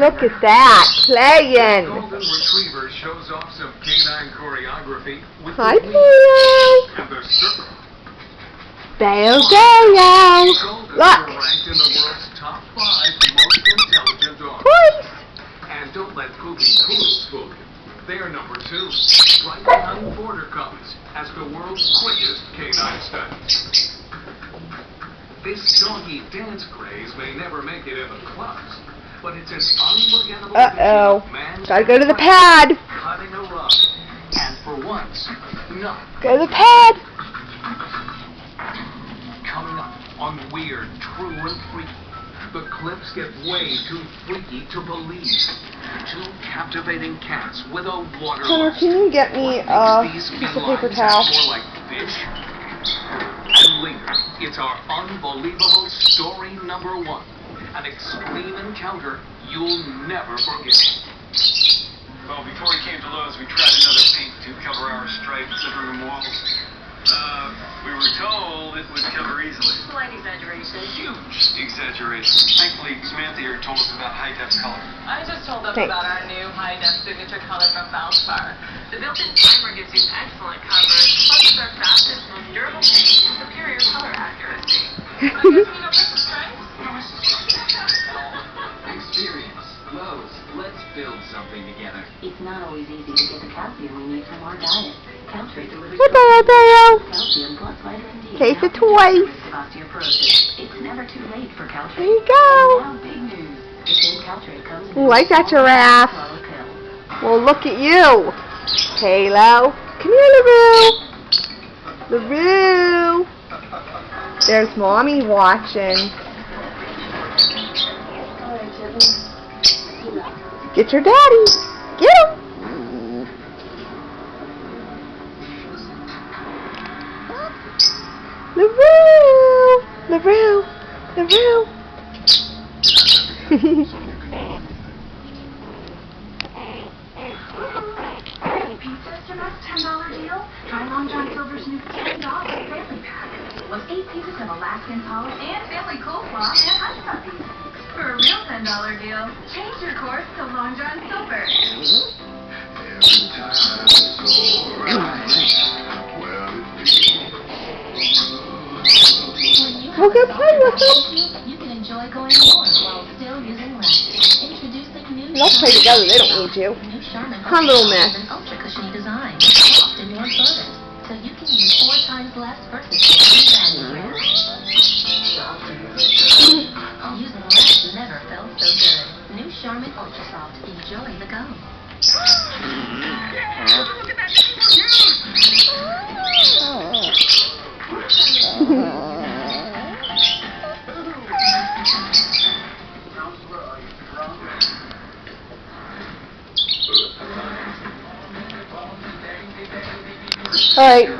Look at that, playing. Golden Retriever shows off some canine choreography with Hi, the Theo. and the circle. Theo. Golden Look. are ranked in the world's top 5 most intelligent dogs. Toys. And don't let Poopy Poodles fool you. They are number 2, right behind Border Collies as the world's quickest canine stud. This doggy dance craze may never make it in the clubs, but it's an unforgettable Uh-oh. man's Gotta go to the pad. cutting a rug, and for once, not Go to the pad. coming up on Weird, True, and Freaky. The clips get way too freaky to believe. 2 captivating cats with a water Connor, lust. can you get me a These piece of felines paper act towel? more like fish. And later, it's our unbelievable story number 1. An extreme encounter you'll never forget. Well, before he came to Lowe's, we tried another paint to cover our striped living room walls. We were told it would cover easily. Slight exaggeration. Huge exaggeration. Thankfully, Samantha here told us about high-def color. I just told them Thanks. about our new high-def signature color from Valspar. The built-in primer gives you excellent coverage, plus it's our fastest, most durable paint and superior color accuracy. I'm guessing you don't miss the stripes? Experience. Lowe's. Let's build something together. It's not always easy to get the calcium we need from our diet. Caltrate delivers Goodbye, Theo. calcium plus vitamin D. Case of toys. Osteoporosis. It's never too late for Caltrate. There you go. Now, big news. The same Caltrate comes in Ooh, like that giraffe. swallow pill. Well, look at you. Halo. Come here, LaRue. LaRue. There's Mommy watching. Get your daddy. Get him. LaRue. LaRue. LaRue. Pizza Select $10 deal. Try Long John Silver's new $10 family pack. With 8 pieces of Alaskan polish and family coleslaw and hush puppies. For a real $10 deal, change your course to Long John Silver. We'll go play with them. You can enjoy going more while still using less. Introducing new Let's play together. They don't need you. New Charmin Huh, little Ultra miss. has an ultra cushiony design, soft and more absorbent, so you can use 4 times less versus the value. Using less never felt so good. New Charmin Ultra Soft. Enjoy the gum. All right.